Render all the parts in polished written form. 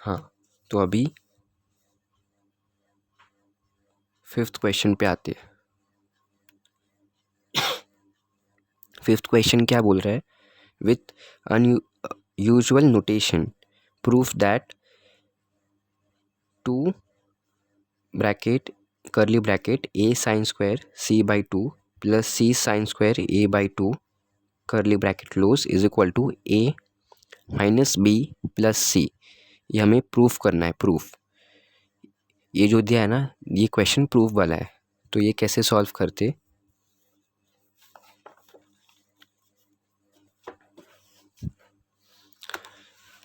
हाँ, तो अभी 5th क्वेश्चन पे आते हैं। 5th क्वेश्चन क्या बोल रहा है? With unusual notation proof that 2 bracket curly bracket a sine square c by 2 plus c sine square a by 2 curly bracket close is equal to a minus b plus c। ये हमें proof करना है। Proof ये जो दिया है ना, ये क्वेश्चन प्रूफ वाला है। तो ये कैसे सॉल्व करते?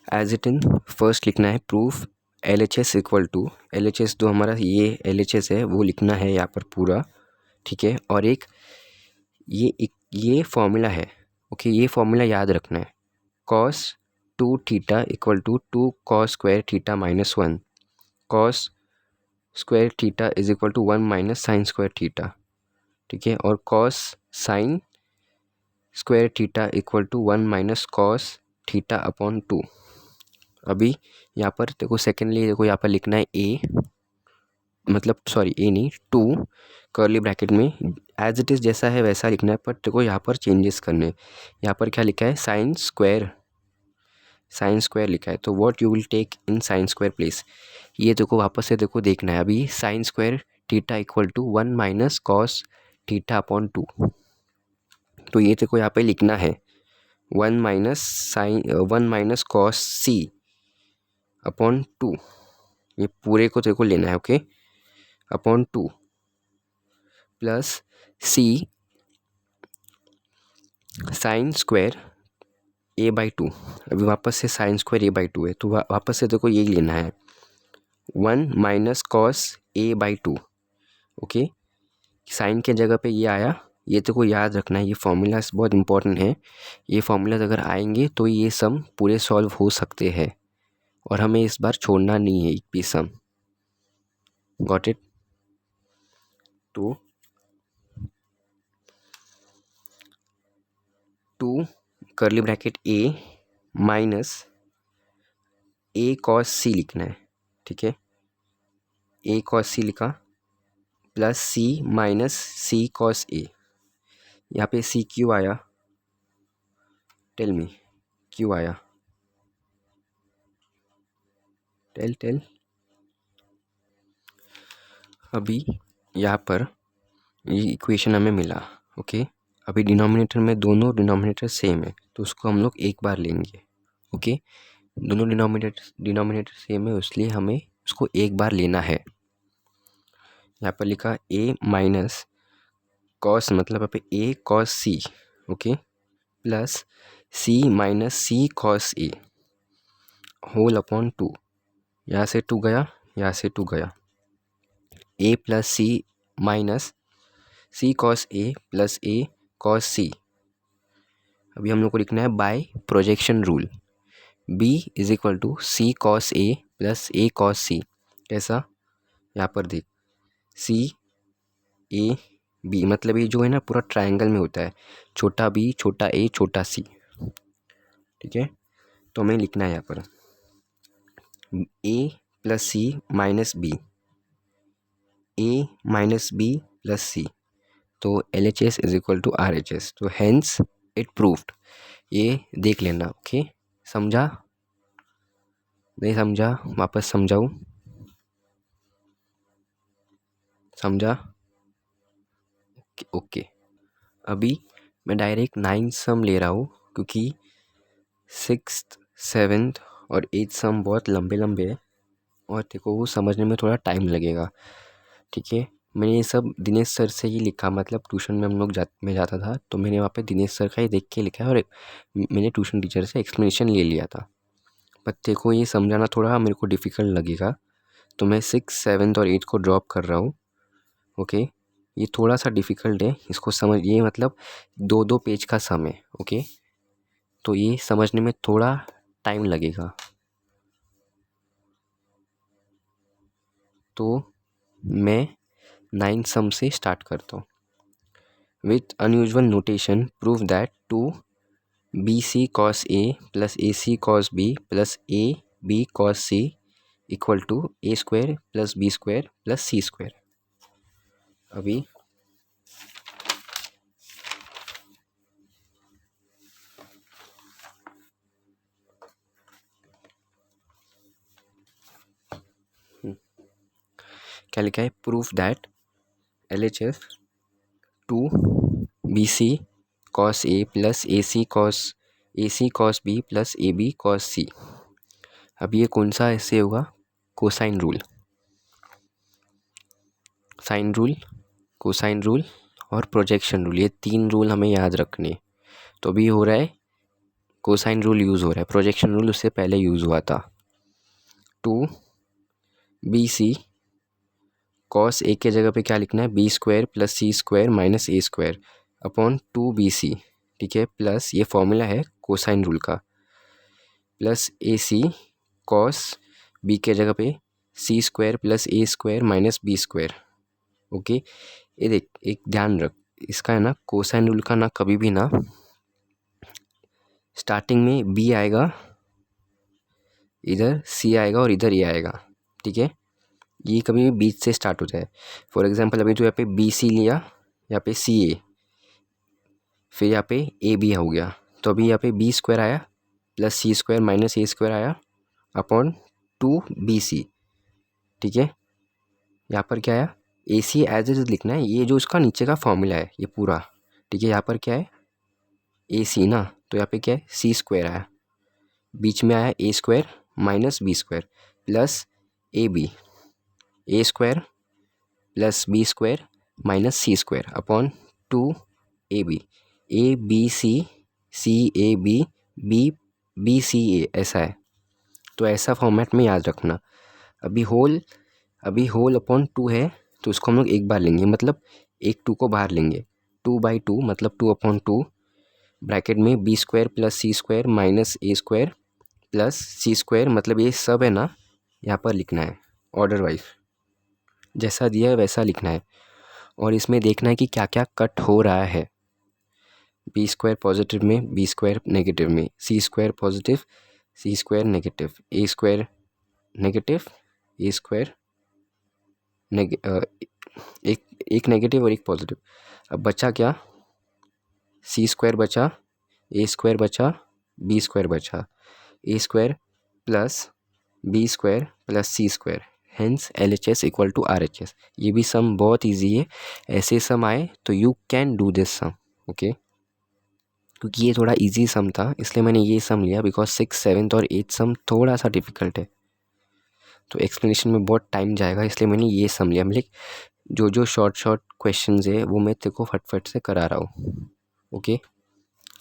एज इट इन फर्स्ट लिखना है proof LHS equal to LHS जो हमारा ये LHS है वो लिखना है यहाँ पर पूरा, ठीक है। और एक ये फॉर्मूला है, ओके, ये फॉर्मूला याद रखना है। cos 2 theta equal to 2 cos square theta minus 1, cos square theta is equal to 1 minus sine square theta, ठीक है। और cos sine square theta equal to 1 minus cos theta upon 2। अभी यहाँ पर देखो सेकेंडली, देखो यहाँ पर लिखना है a, मतलब सॉरी a नहीं 2 कर्ली ब्रैकेट में एज इट इज़ जैसा है वैसा लिखना है, पर देखो यहाँ पर चेंजेस करने हैं। यहाँ पर क्या लिखा है? साइन स्क्वायर लिखा है। तो what you will take in sine square place? ये देखो वापस से देखो देखना है। अभी sine square theta equal to 1 minus cos theta upon 2। तो ये देखो यहाँ पे लिखना है 1 माइनस कॉस सी अपॉन 2। ये पूरे को देखो लेना है, okay, upon 2 plus C sine square A by 2। अभी वापस से साइन स्क्वायर ए बाई 2 है, तो वापस से देखो यही लेना है 1 minus cos A by 2, okay. Sine के जगह पे ये आया। ये तो को याद रखना है, ये फॉर्मूलाज बहुत इंपॉर्टेंट है। ये फॉर्मूलाज अगर आएंगे तो ये सम पूरे सॉल्व हो सकते हैं, और हमें इस बार छोड़ना नहीं है एक भी सम। Got it? तो 2 curly bracket a minus a cos C लिखना है, ठीक है। a कॉस सी लिखा plus c minus c cos a। यहाँ पे c क्यों आया? टेल मी, क्यों आया? टेल। अभी यहाँ पर ये इक्वेशन हमें मिला, ओके। अभी डिनोमिनेटर में दोनों डिनोमिनेटर सेम है, तो उसको हम लोग एक बार लेंगे, ओके। दोनों डिनोमिनेटर सेम है, इसलिए हमें उसको एक बार लेना है। यहाँ पर लिखा a माइनस कॉस, मतलब यहाँ पे a cos C, okay, plus c minus C cos a whole upon 2। यहाँ से 2 गया, यहाँ से 2 गया। a plus C minus c cos a plus a cos c। अभी हम लोग को लिखना है by projection rule b is equal to C cos a plus a cos c। कैसा? यहाँ पर देख c a b, मतलब ये जो है ना पूरा ट्रायंगल में होता है, छोटा b छोटा a छोटा c, ठीक है। तो हमें लिखना है यहाँ पर a plus C minus b, a minus b plus c। तो LHS is equal to RHS। तो हेंस इट प्रूव्ड। ये देख लेना, ओके। समझा? नहीं समझा? वापस समझाऊँ? समझा? ओके। अभी मैं डायरेक्ट 9 सम ले रहा हूँ, क्योंकि 6th 7th और 8th सम बहुत लंबे लंबे हैं, और देखो वो समझने में थोड़ा टाइम लगेगा, ठीक है। मैंने ये सब दिनेश सर से ही लिखा, मतलब ट्यूशन में हम लोग मैं जाता था, तो मैंने वहाँ पे दिनेश सर का ही देख के लिखा है, और मैंने ट्यूशन टीचर से एक्सप्लेनेशन ले लिया था। बट देखो ये समझाना थोड़ा मेरे को डिफ़िकल्ट लगेगा, तो मैं 6th 7th और 8th को ड्रॉप कर रहा हूँ, ओके। ये थोड़ा सा डिफ़िकल्ट है, इसको समझ, ये मतलब 2-2 पेज का सम है, ओके। तो ये समझने में थोड़ा टाइम लगेगा। तो मैं 9 सम से स्टार्ट करता हूँ। With unusual notation prove that 2 BC cos A plus AC cos B plus AB cos C equal to A square plus B square plus C square. अभी क्या लिखा है, proof that LHS 2BC cos A plus AC cos B plus AB cos C। अब ये कौन सा ऐसे होगा, cosine rule, sine rule, cosine rule और प्रोजेक्शन रूल, ये 3 रूल हमें याद रखने। तो अभी हो रहा है कोसाइन रूल यूज़ हो रहा है, प्रोजेक्शन रूल उससे पहले यूज़ हुआ था। 2BC कॉस ए के जगह पे क्या लिखना है, B square plus C square minus A square upon 2BC, ठीक है, प्लस ये फॉर्मूला है कोसाइन रूल का, प्लस AC कॉस बी के जगह पे C square plus A square minus B square. Okay, ये देख, एक ध्यान रख, इसका है ना कोसाइन रूल का ना कभी भी ना स्टार्टिंग में बी आएगा, इधर सी आएगा और इधर ए आएगा, ठीक है, ये कभी भी बीच से स्टार्ट होता है। फॉर एग्जांपल अभी तो यहाँ पे BC लिया, यहाँ पे CA, फिर यहाँ पे AB हो गया, तो अभी यहाँ पे बी स्क्वायर आया plus C square minus A square आया अपॉन 2BC, ठीक है। यहाँ पर क्या आया, AC एज इज लिखना है, ये जो इसका नीचे का फॉर्मूला है ये पूरा, ठीक है। यहाँ पर क्या है AC ना, तो यहाँ पे क्या है सी स्क्वायर आया, बीच में आया A square minus B square plus A square plus B square minus C square upon 2AB, ABC CAB BCA, ऐसा है। तो ऐसा फॉर्मेट में याद रखना। अभी होल अपॉन 2 है, तो उसको हम लोग एक बार लेंगे, मतलब एक 2 को बाहर लेंगे, 2/2 मतलब 2/2 ब्रैकेट में B square plus C square minus A square plus C square, मतलब ये सब है ना यहाँ पर लिखना है ऑर्डर वाइज, जैसा दिया है वैसा लिखना है। और इसमें देखना है कि क्या क्या कट हो रहा है, बी स्क्वायर पॉजिटिव में, बी स्क्वायर नेगेटिव में, C square positive, C square negative, A square negative, A square एक नेगेटिव और एक पॉजिटिव। अब बचा क्या, सी स्क्वायर बचा, ए स्क्वायर बचा, बी स्क्वायर बचा, A square plus B square plus C square, hence LHS equal to RHS। ये भी सम बहुत इजी है, ऐसे सम आए तो you can do this sum, okay. क्योंकि ये थोड़ा इजी सम था इसलिए मैंने ये सम लिया, बिकॉज 6, 7 और 8 सम थोड़ा सा डिफिकल्ट है, तो एक्सप्लेनेशन में बहुत टाइम जाएगा, इसलिए मैंने ये सम लिया। मतलब जो शॉर्ट क्वेश्चंस है वो मैं तेरे को फटफट से करा रहा हूँ, ओके।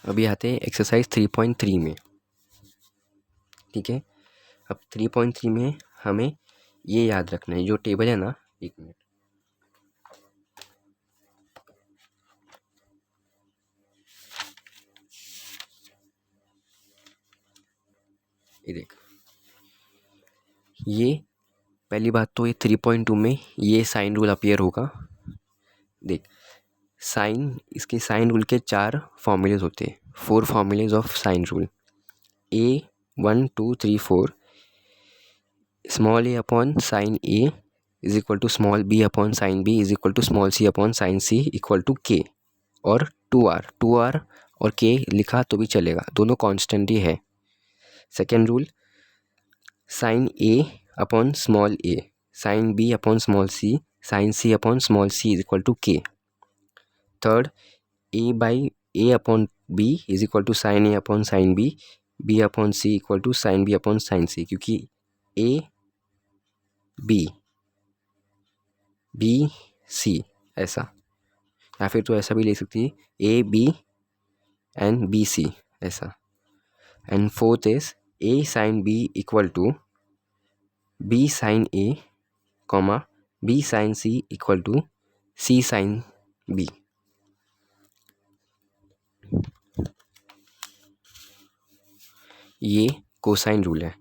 अभी आते हैं एक्सरसाइज 3.3 में, ठीक है। अब 3.3 में हमें ये याद रखना है, जो टेबल है ना, एक मिनट, ये देख, ये पहली बात तो ये 3.2 में ये साइन रूल अपीयर होगा। देख, साइन, इसके साइन रूल के 4 फॉर्मूलेज होते हैं, 4 formulae of sine rule, A 1 2 3 4, small a upon sine A is equal to small b upon sine B is equal to small c upon sine C equal to K, और 2R और K लिखा तो भी चलेगा, दोनों constant ही है। Second rule, sine A upon small a, sine B upon small c, sine C upon small c is equal to K। Third, A upon B is equal to sine A upon sine B upon C equal to sine B upon sine C, क्योंकि B C ऐसा, या फिर तो ऐसा भी ले सकती है AB एंड BC ऐसा। And fourth is A sine B equal to B sine A comma B sine C equal to C sine B। ये कोसाइन रूल है।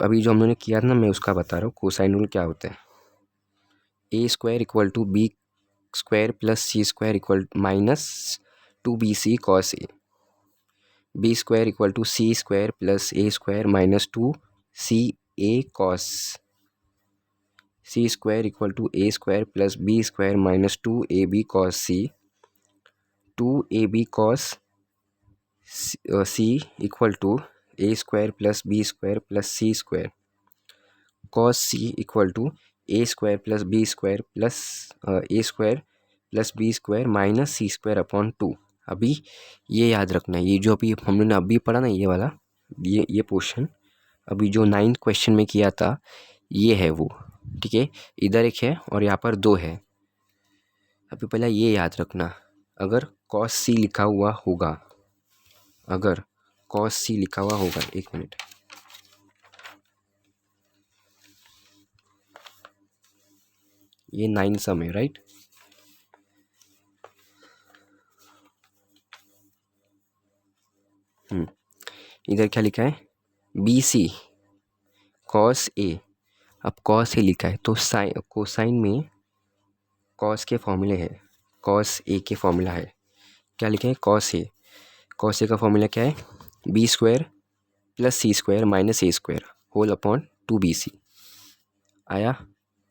अभी जो हमने किया था ना, मैं उसका बता रहा हूँ कोसाइन रूल क्या होता है। A square equal to B square plus C square equal minus 2BC cos A, B square equal to C square plus A square minus 2C A cos C square equal to A square plus B square minus 2ab cos C, 2ab cos C equal to A square plus B square plus C square, cos C equal to A square plus B square plus A square plus B square minus C square upon 2। अभी ये याद रखना है, ये जो अभी हम लोग ने अभी पढ़ा ना, ये वाला ये पोर्शन अभी जो 9th क्वेश्चन में किया था, ये है वो, ठीक है। इधर एक है और यहाँ पर 2 है। अभी पहले ये याद रखना, अगर कॉस सी लिखा हुआ होगा, अगर कॉस सी लिखा हुआ होगा, 1 मिनट, ये 9 सम है, राइट। इधर क्या लिखा है, बी सी कॉस ए। अब कॉस ए लिखा है तो कोसाइन में कॉस के फॉर्मूले है, कॉस ए के फॉर्मूला है, क्या लिखे हैं, कॉस ए। कॉस ए का फॉर्मूला क्या है, B square plus C square minus A square whole upon 2bc। आया,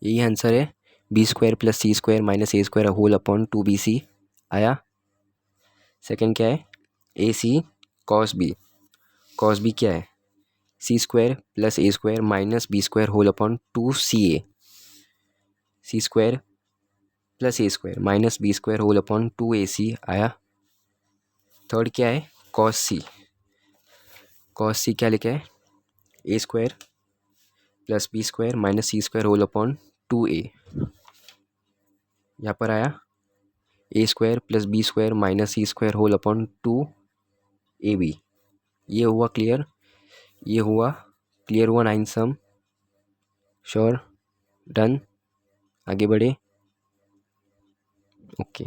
यही आंसर है, B square plus C square minus A square whole upon 2bc। आया। सेकंड क्या है, A C cos B. Cos B क्या है, C square plus A square minus B square whole upon 2ca, C square plus A square minus B square whole upon 2ac। आया। Third क्या है, cos सी। Cos सी क्या लिखा है, A square plus B square minus C square whole upon 2a। यहाँ पर आया A square plus B square minus C square whole upon 2ab। ये हुआ क्लियर, ये हुआ क्लियर, हुआ 9 सम। श्योर, डन, आगे बढ़े। ओके,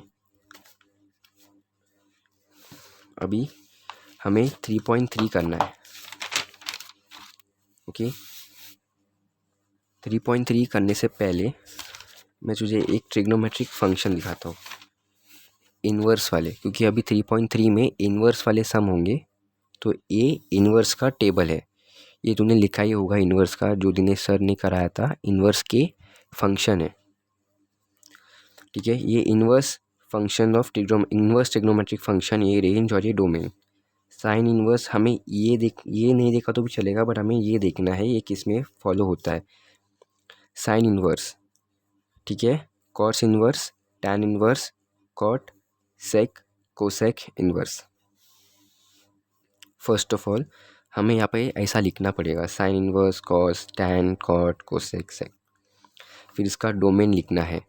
अभी हमें 3.3 करना है। ओके, 3.3 करने से पहले मैं तुझे एक ट्रिग्नोमेट्रिक फंक्शन दिखाता हूँ, इन्वर्स वाले, क्योंकि अभी 3.3 में इन्वर्स वाले सम होंगे। तो ये इन्वर्स का टेबल है, ये तूने लिखा ही होगा, इन्वर्स का, जो दिनेश सर ने कराया था, इन्वर्स के फंक्शन है, ठीक है। ये inverse function of inverse trigonometric function, ये रेंज और ये डोमेन। साइन इन्वर्स हमें ये नहीं देखा तो भी चलेगा, बट हमें ये देखना है ये किस में फॉलो होता है। साइन इन्वर्स, ठीक है, cos inverse, tan inverse, cot, sec, cosec, inverse. First of all हमें यहाँ पे ऐसा लिखना पड़ेगा, sine inverse, cos, tan, cot, cosec, sec. फिर इसका डोमेन लिखना है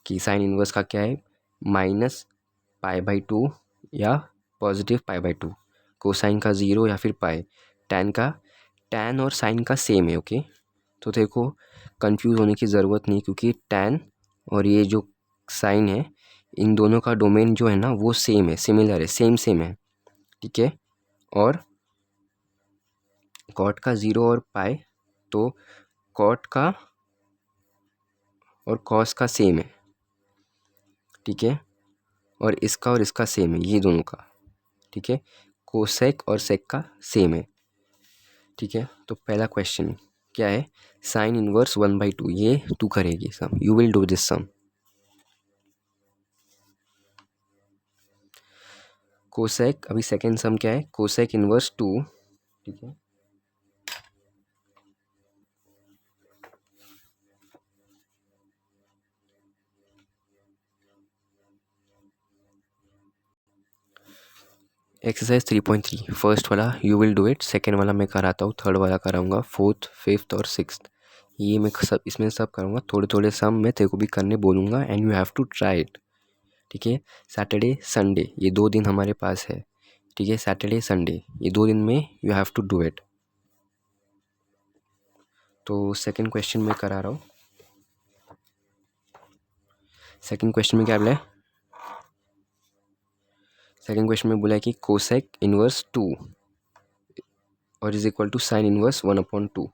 कि साइन इन्वर्स का क्या है, -π/2 या +π/2, कोसाइन का 0 या फिर पाई, टैन और साइन का सेम है। ओके, तो देखो कंफ्यूज होने की ज़रूरत नहीं, क्योंकि टैन और ये जो साइन है, इन दोनों का डोमेन जो है ना वो सेम है, सिमिलर है, सेम है, ठीक है। और कॉट का 0 और पाई, तो कॉट का और कॉस का सेम है, ठीक है। और इसका सेम है, ये दोनों का, ठीक है। कोसेक और सेक का सेम है, ठीक है। तो पहला क्वेश्चन क्या है, साइन इनवर्स 1/2, ये तू करेगी sum, you will do this sum. Cosec, अभी सेकेंड सम क्या है, कोसेक इनवर्स 2, ठीक है। एक्सरसाइज 3.3 फर्स्ट वाला you will do it, second वाला मैं कराता हूँ, थर्ड वाला कराऊंगा, फोर्थ, फिफ्थ और सिक्स्थ, ये मैं सब इसमें सब करूँगा। थोड़े थोड़े सम मैं तेरे को भी करने बोलूँगा and you have to try it, ठीक है। सैटरडे संडे ये 2 दिन हमारे पास है, ठीक है। सैटरडे संडे ये 2 दिन में you have to do it. तो सेकंड क्वेश्चन में करा रहा हूँ। सेकंड क्वेश्चन में क्या बोला है, सेकंड क्वेश्चन में बोला है कि कोसेक इनवर्स 2 और is equal to sine inverse 1/2।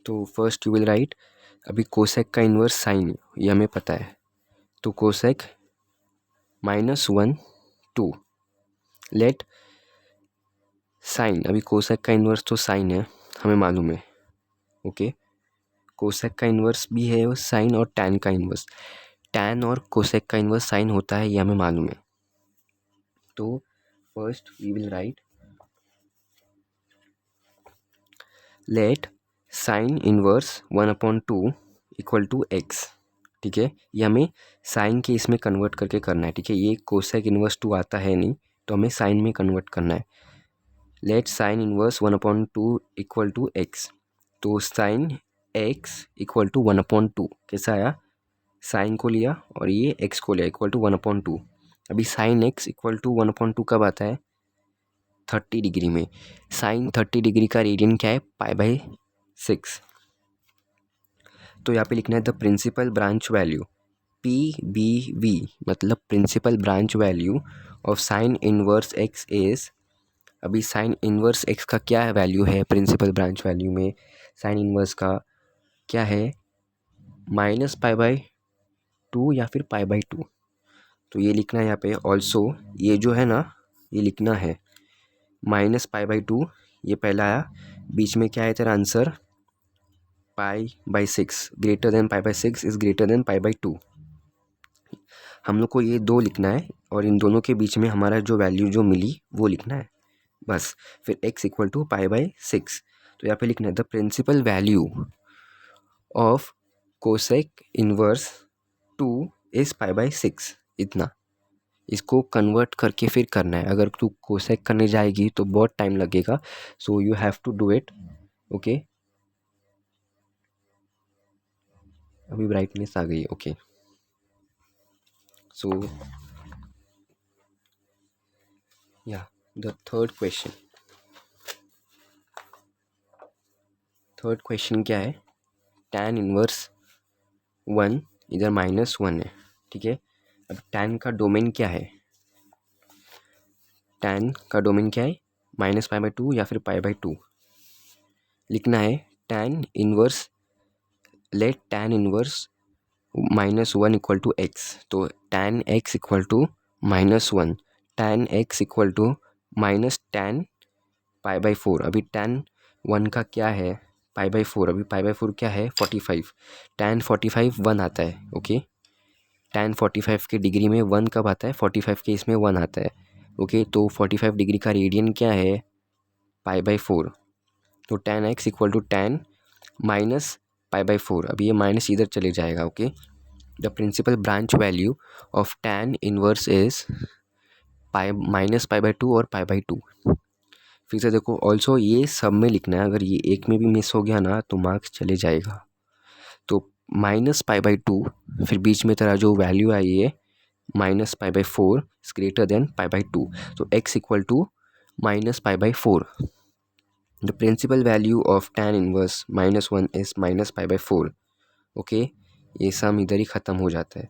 तो फर्स्ट यू विल राइट, अभी कोसेक का इन्वर्स साइन ये हमें पता है, तो कोसेक -1 2 लेट साइन, अभी कोसेक का इन्वर्स तो साइन है, हमें मालूम है, ओके। कोसेक का इन्वर्स भी है और साइन और टैन का इन्वर्स, टैन और कोसेक का इन्वर्स साइन होता है, ये हमें मालूम है। तो first we will write let sine inverse 1/2 equal to x, ठीक है। ये हमें साइन के इसमें कन्वर्ट करके करना है, ठीक है। ये कोसेक इन्वर्स 2 आता है नहीं, तो हमें साइन में कन्वर्ट करना है। Let sine inverse 1/2 equal to x, तो साइन एक्स इक्वल टू 1/2 कैसा आया, साइन को लिया और ये एक्स को लिया इक्वल टू 1/2। अभी साइन एक्स इक्वल टू 1/2 कब आता है, 30 डिग्री में। साइन 30 डिग्री का रेडियन क्या है, π/6। तो यहाँ पे लिखना है the principal branch value PBV, मतलब principal branch value of sine inverse x is. अभी साइन इनवर्स एक्स का क्या वैल्यू है प्रिंसिपल ब्रांच वैल्यू में, साइन इनवर्स का क्या है, -π/2 या फिर π/2। तो ये लिखना है यहाँ पे ऑल्सो, ये जो है ना ये लिखना है -π/2, ये पहला आया, बीच में क्या है तेरा answer, π/6 greater than π/6 is greater than π/2। हम लोग को ये दो लिखना है और इन दोनों के बीच में हमारा जो वैल्यू जो मिली वो लिखना है बस। फिर x इक्वल टू π/6, तो यहाँ पे लिखना है the principal value of cosec inverse 2 is π/6, इतना। इसको कन्वर्ट करके फिर करना है, अगर तू कोसेक करने जाएगी तो बहुत टाइम लगेगा, so you have to do it, okay. अभी ब्राइटनेस आ गई, ओके। सो या द थर्ड क्वेश्चन क्या है, tan इनवर्स 1, इधर -1 है, ठीक है। अब tan का डोमेन क्या है, tan का डोमेन क्या है, -π/2 या फिर π/2 लिखना है। tan inverse, let tan inverse -1 equal to x, तो tan x equal to -1, tan x equal to -tan π/4। अभी tan 1 का क्या है, π/4, अभी π/4 क्या है, 45, tan 45 1 आता है, ओके। tan 45 के डिग्री में 1 कब आता है, 45 के इसमें 1 आता है, ओके। तो 45 डिग्री का रेडियन क्या है, π/4, तो tan x equal to tan -π/4, अभी ये माइनस इधर चले जाएगा, okay. The principal branch value of tan inverse is -π/2 और π/2। फिर से देखो ऑल्सो ये सब में लिखना है, अगर ये एक में भी मिस हो गया ना तो मार्क्स चले जाएगा। तो -π/2, फिर बीच में तेरा जो वैल्यू आई है -π/4 इज ग्रेटर देन π/2, तो x equal to -π/4। The principal value of tan inverse -1 is -π/4, okay. ये सम इधर ही ख़त्म हो जाता है।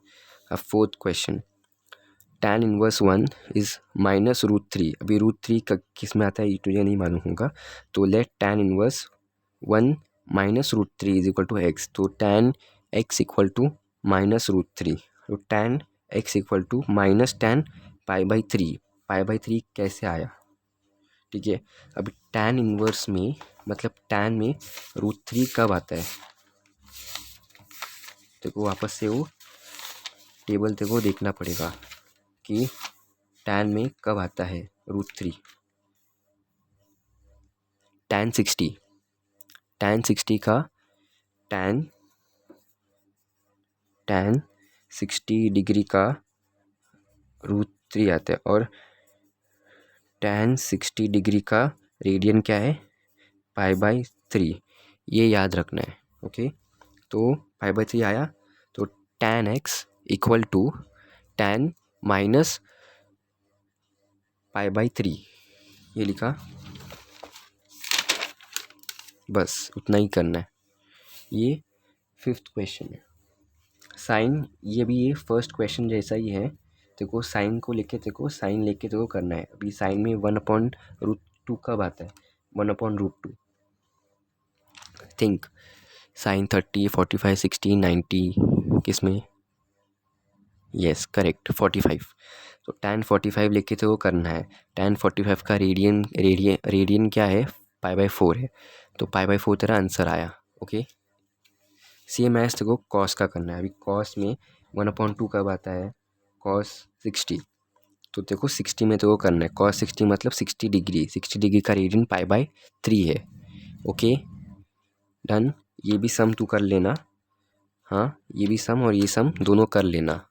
अब fourth question, tan inverse 1 is -√3, अभी √3 का किस में आता है ये तुझे नहीं मालूम होगा, तो let tan inverse 1 -√3 is equal to x, तो tan x इक्वल टू -√3, तो tan x equal to -tan π/3, π/3 कैसे आया, ठीक है। अब tan इनवर्स में मतलब tan में √3 कब आता है, देखो वापस से वो टेबल तेरे को देखना पड़ेगा कि tan में कब आता है √3, tan 60 का tan 60 डिग्री का √3 आता है, और tan 60 डिग्री का रेडियन क्या है, π/3, ये याद रखना है, ओके। तो π/3 आया, तो tan x equal to tan -π/3, ये लिखा, बस उतना ही करना है। ये फिफ्थ क्वेश्चन है। साइन, ये भी ये फर्स्ट क्वेश्चन जैसा ही है, देखो साइन को लेके देखो, साइन लेके देखो करना है। अभी साइन में 1/√2 कब आता है, 1/√2, थिंक साइन 30 45 60 90 किस में, यस करेक्ट 45। तो tan 45 लेके तो वो करना है। tan 45 का रेडियन क्या है, π/4 है। तो π/4 तेरा आंसर आया। ओके, सेम एज तेरे को कॉस का करना है। अभी कॉस में 1/2 कब आता है, कॉस 60। तो तेरे को 60 में तो वो करना है, कॉस 60 मतलब 60 डिग्री। 60 डिग्री का रेडियन π/3 है। Okay done. ये भी सम तू कर लेना। हाँ, ये भी सम और ये सम दोनों कर लेना।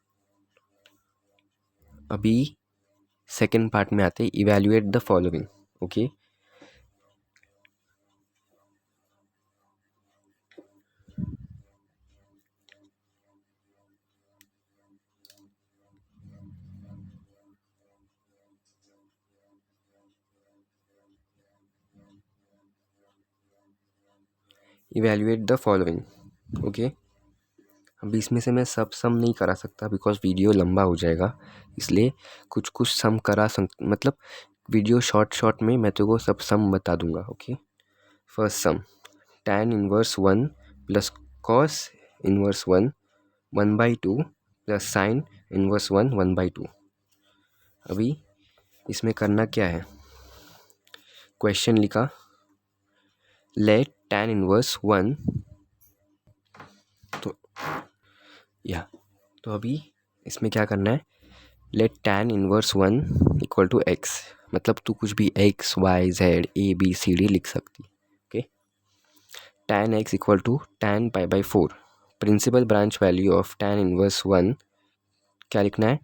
अभी सेकेंड पार्ट में आते हैं, evaluate the following. Okay, evaluate the following. Okay, अभी इसमें से मैं सब सम नहीं करा सकता बिकॉज वीडियो लंबा हो जाएगा, इसलिए कुछ कुछ सम मतलब वीडियो शॉर्ट में मैं तेरे को सब सम बता दूंगा। ओके, फर्स्ट सम tan inverse 1 plus cos inverse 1 1/2 plus sign inverse 1 1/2। अभी इसमें करना क्या है, क्वेश्चन लिखा, लेट tan इनवर्स 1 तो अभी इसमें क्या करना है, let tan inverse 1 equal to x, मतलब तू कुछ भी x y z a b c d लिख सकती। Okay, tan x equal to tan π/4। Principal branch value of tan inverse 1 क्या लिखना है,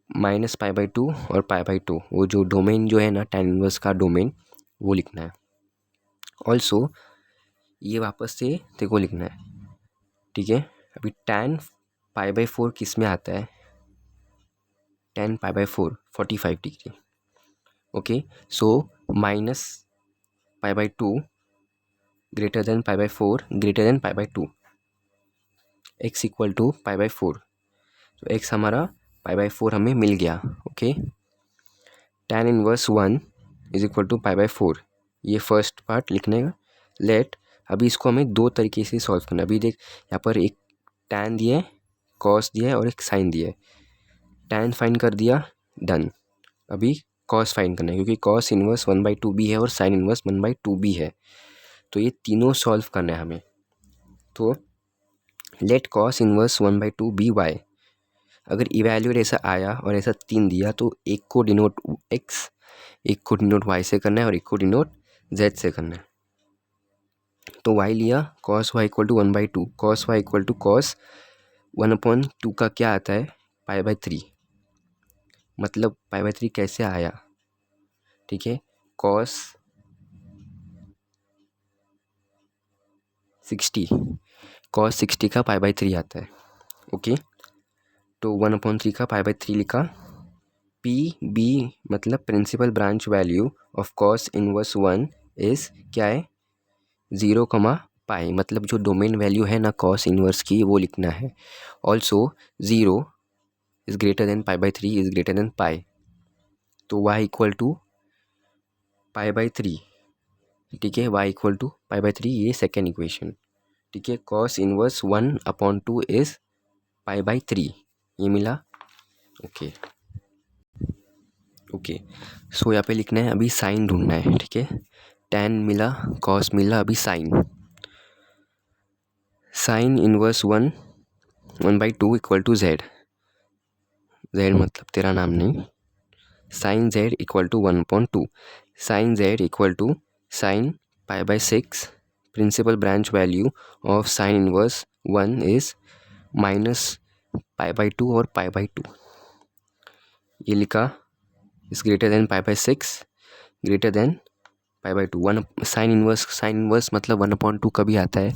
-π/2 और π/2। वो जो डोमेन जो है ना tan इनवर्स का डोमेन, वो लिखना है। ऑल्सो ये वापस से तेरे को लिखना है। ठीक है, अभी tan π/4 किस में आता है, tan π/4 45 degree. Okay, so -π/2 greater than π/4 greater than π/2, x equal to π/4। तो x हमारा π/4 हमें मिल गया। Okay, tan inverse 1 is equal to π/4, ये फर्स्ट पार्ट लिखने का। लेट, अभी इसको हमें दो तरीके से सॉल्व करना है। अभी देख, यहाँ पर एक tan दिया है, कॉस दिया है और एक साइन दिया है। tan फाइंड कर दिया, डन। अभी कॉस फाइंड करना है, क्योंकि कॉस इनवर्स 1/2 भी है और साइन इनवर्स 1/2 भी है। तो ये तीनों सॉल्व करना है हमें। तो let cos inverse 1/2 be y. अगर इवैल्यूएट ऐसा आया और ऐसा 3 दिया तो एक को डिनोट x, एक को डिनोट y से करना है और एक को डिनोट z से करना है। तो y लिया, cos y equal to 1/2, cos y equal to cos 1/2 का क्या आता है, π/3। मतलब π/3 कैसे आया, ठीक है, cos 60 का π/3 आता है। ओके, तो 1/3 का π/3 लिखा। पी बी मतलब principal branch value of cos inverse 1 is क्या है, 0, पाई, मतलब जो डोमेन वैल्यू है ना cos इनवर्स की, वो लिखना है। Also 0 is greater than π/3 is greater than pi. तो y इक्वल टू π/3। ठीक है, y इक्वल टू π/3, ये सेकेंड इक्वेशन। ठीक है, cos इनवर्स 1/2 इज़ π/3, ये मिला। ओके ओके, सो यहाँ पे लिखना है, अभी साइन ढूंढना है। ठीक है, tan मिला, cos मिला, अभी sine inverse 1/2 equal to z मतलब तेरा नाम नहीं, sine z equal to 1/2, sine z equal to sine π/6। Principal branch value of sine inverse 1 is -π/2 और π/2, ये लिखा। Is greater than π/6 greater than π/2। Sine inverse मतलब 1/2 कभी आता है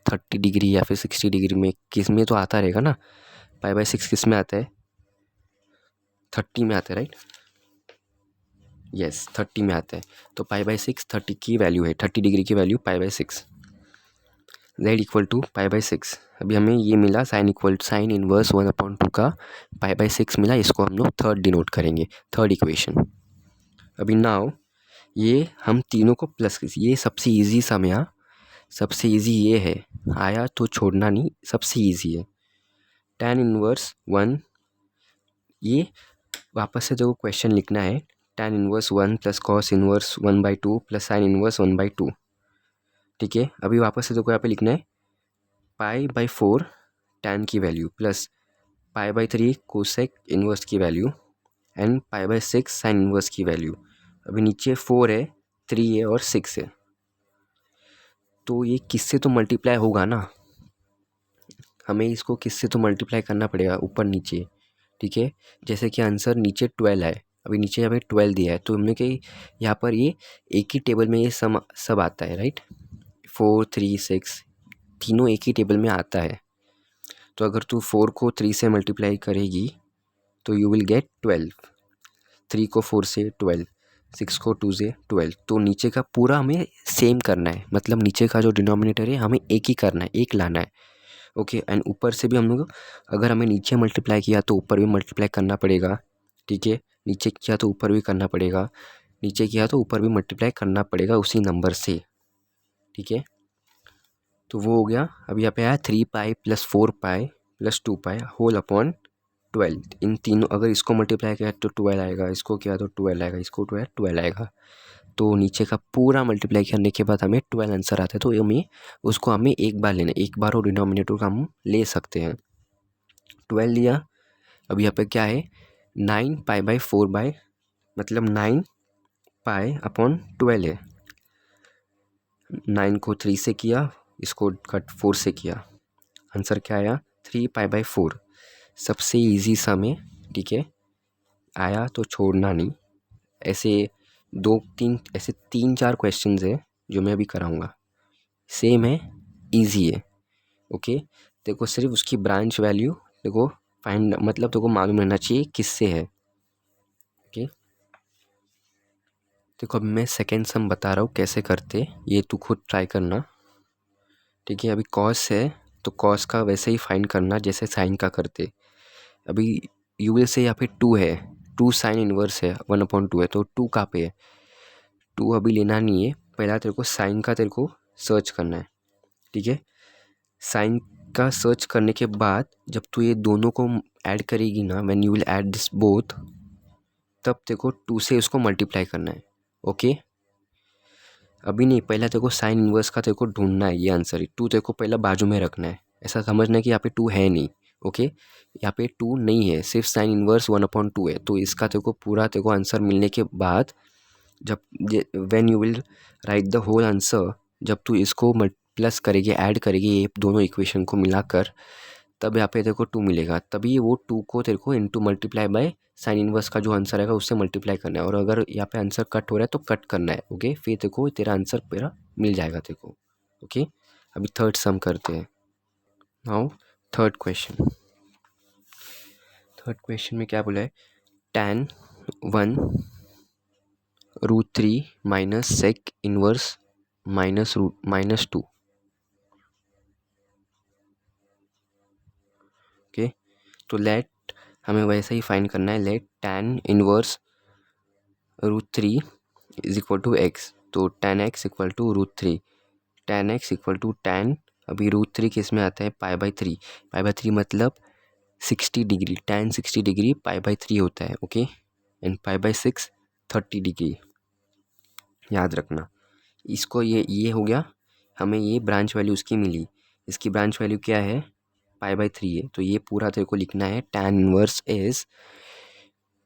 30 डिग्री या फिर 60 डिग्री में, किस में तो आता रहेगा ना। π/6 किस में आता है, 30 में आता है, राइट। यस 30 में आता है। तो π/6 30 की वैल्यू है, 30 डिग्री की वैल्यू π/6, z इक्वल टू π/6। अभी हमें ये मिला, साइन इनवर्स 1/2 का π/6 मिला। इसको हम लोग थर्ड डिनोट करेंगे, थर्ड इक्वेशन। अभी नाउ ये हम तीनों को प्लस, ये सबसे इजी सम, यहाँ सबसे इजी ये है, आया तो छोड़ना नहीं, सबसे इजी है। tan इनवर्स 1, ये वापस से जो क्वेश्चन लिखना है tan inverse 1 plus cos inverse 1/2 plus sin inverse 1/2, ठीक है। अभी वापस से जो यहाँ पे लिखना है π/4 tan की वैल्यू प्लस π/3 कोसेक इनवर्स की वैल्यू एंड π/6 साइन इनवर्स की वैल्यू। अभी नीचे 4 है, 3 है और 6 है, तो ये किससे तो मल्टीप्लाई होगा ना, हमें इसको किससे तो मल्टीप्लाई करना पड़ेगा ऊपर नीचे, ठीक है। जैसे कि आंसर नीचे 12 है, अभी नीचे यहाँ पे 12 दिया है, तो हमने कि यहाँ पर ये एक ही टेबल में ये सब आता है, राइट। 4, 3, 6 तीनों एक ही टेबल में आता है। तो अगर तू 4 को 3 से मल्टीप्लाई करेगी तो यू विल गेट 12, 3 को 4 से 12, 6 को 2 से 12। तो नीचे का पूरा हमें सेम करना है, मतलब नीचे का जो डिनोमिनेटर है हमें एक ही करना है, एक लाना है, ओके। एंड ऊपर से भी हम लोग अगर हमें नीचे मल्टीप्लाई किया तो ऊपर भी मल्टीप्लाई करना पड़ेगा, ठीक है। नीचे किया तो ऊपर भी करना पड़ेगा, नीचे किया तो ऊपर भी मल्टीप्लाई करना पड़ेगा उसी नंबर से, ठीक है। तो वो हो गया। अब यहाँ पे आया 3π + 4π + 2π होल अपॉन 12। इन तीनों अगर इसको मल्टीप्लाई किया तो 12 आएगा, इसको किया तो 12 आएगा, इसको 12 आएगा। तो नीचे का पूरा मल्टीप्लाई करने के बाद हमें 12 आंसर आता है। तो हमें एक बार लेना, एक बार और डिनोमिनेटर का हम ले सकते हैं। 12 लिया। अब यहाँ पे क्या है 9π/4 मतलब 9π/12 है। 9 को 3 से किया, इसको कट 4 से किया, आंसर क्या आया 3π/4। सबसे इजी सा में, ठीक है, आया तो छोड़ना नहीं। ऐसे 3-4 क्वेश्चंस है जो मैं अभी कराऊंगा, सेम है, इजी है, ओके। देखो सिर्फ उसकी ब्रांच वैल्यू देखो फाइंड, मतलब देखो मालूम रहना चाहिए किससे है, ओके। देखो अब मैं सेकेंड सम बता रहा हूँ कैसे करते, ये तू खुद ट्राई करना, ठीक है। अभी कॉस है तो कॉस का वैसे ही फाइंड करना जैसे साइन का करते। अभी यू विल से यहाँ पे 2 है, 2 साइन इनवर्स है 1/2 है, तो 2 कहाँ पे है, 2 अभी लेना नहीं है, पहला तेरे को साइन का तेरे को सर्च करना है, ठीक है। साइन का सर्च करने के बाद जब तू ये दोनों को ऐड करेगी ना, when you will add this both, तब तेरे को 2 से उसको मल्टीप्लाई करना है, ओके। अभी नहीं, पहला तेरे को साइन इनवर्स का तेरे को ढूंढना है, ये आंसर है। 2 तेरे को पहला बाजू में रखना है, ऐसा समझना है कि यहाँ पे 2 है नहीं, ओके। यहाँ पे 2 नहीं है, सिर्फ साइन इनवर्स 1/2 है। तो इसका तेरे को पूरा तेरे को आंसर मिलने के बाद जब when you will write the whole answer, जब तू इसको प्लस करेगी, ऐड करेगी ये दोनों इक्वेशन को मिलाकर, तब यहाँ पे तेरे को 2 मिलेगा। तभी वो 2 को तेरे को into multiply by sine inverse का जो आंसर आएगा उससे मल्टीप्लाई करना है। और अगर यहाँ पे आंसर कट हो रहा है तो कट करना है, ओके। फिर तेरे को तेरा आंसर पूरा मिल जाएगा तेरे को, ओके। अभी थर्ड सम करते हैं। नाउ थर्ड क्वेश्चन में क्या बोला है, tan 1√3 minus sec inverse -2, okay. तो लेट हमें वैसे ही फाइंड करना है, let tan inverse √3 is equal to x। तो tan x equal to √3, tan x equal to tan, अभी √3 किस में आता है π/3, π/3 मतलब 60 डिग्री, tan 60 डिग्री π/3 होता है, ओके। एंड π/6 30 डिग्री, याद रखना इसको। ये हो गया, हमें ये ब्रांच वैल्यू उसकी मिली, इसकी ब्रांच वैल्यू क्या है π/3 है। तो ये पूरा तेरे को लिखना है tan इनवर्स इज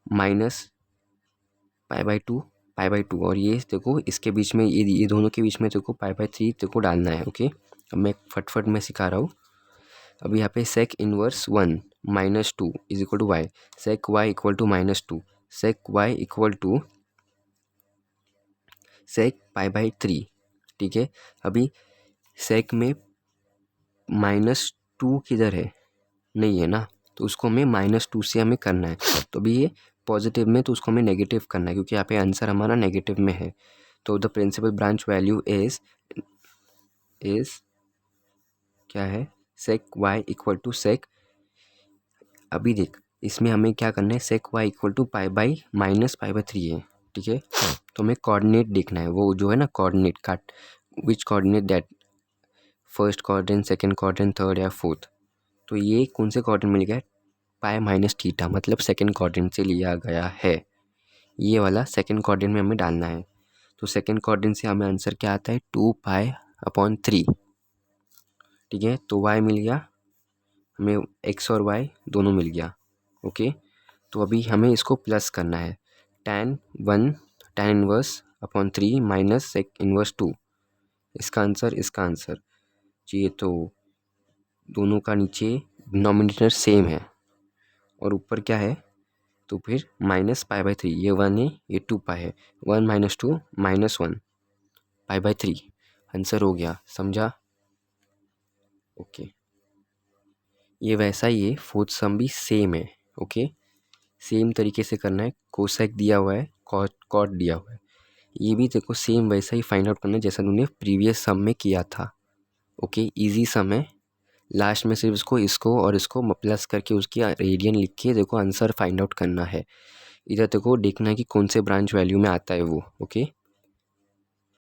-π/2 और ये देखो इसके बीच में, ये दोनों के बीच में तेरे को π/3 तेरे को डालना है, ओके। अब मैं फटफट में सिखा रहा हूँ। अब यहाँ पे sec inverse 1 -2 is equal to y, sec y equal to -2, sec y equal to sec π/3, ठीक है। अभी sec में -2 किधर है, नहीं है ना, तो उसको हमें -2 से हमें करना है। तो अभी ये पॉजिटिव में, तो उसको हमें नेगेटिव करना है क्योंकि यहाँ पे आंसर हमारा नेगेटिव में है। तो the principal branch value is क्या है, sec y equal to sec, अभी देख इसमें हमें क्या करना है, sec y इक्वल टू π/-π/3 है, ठीक है। तो हमें कोऑर्डिनेट देखना है, वो जो है ना coordinate which coordinate that, first coordinate, second coordinate, third या फोर्थ। तो ये कौन से क्वाड्रेंट मिल गया? पाई माइनस थीटा, मतलब सेकंड क्वाड्रेंट से लिया गया है। ये वाला सेकंड क्वाड्रेंट में हमें डालना है। तो सेकंड क्वाड्रेंट से हमें आंसर क्या आता है? 2π/3। ठीक है, तो y मिल गया हमें, x और y दोनों मिल गया। ओके, तो अभी हमें इसको प्लस करना है। tan 1/3 माइनस sec इनवर्स 2, इसका आंसर चाहिए। तो दोनों का नीचे डिनोमिनेटर सेम है और ऊपर क्या है? तो फिर -π/3, ये 1 है, ये 2π है। 1 - 2 -1 π/3 आंसर हो गया। समझा? ओके, ये वैसा ही है, फोर्थ सम भी सेम है। ओके, सेम तरीके से करना है। कोसेक दिया हुआ है, कॉट दिया हुआ है, ये भी देखो सेम वैसा ही फाइंड आउट करना है जैसा उन्होंने प्रीवियस सम में किया था। ओके, इजी सम है। लास्ट में सिर्फ इसको और इसको प्लस करके उसकी रेडियन लिख के देखो आंसर फाइंड आउट करना है। इधर देखो देखना है कि कौन से ब्रांच वैल्यू में आता है वो। ओके।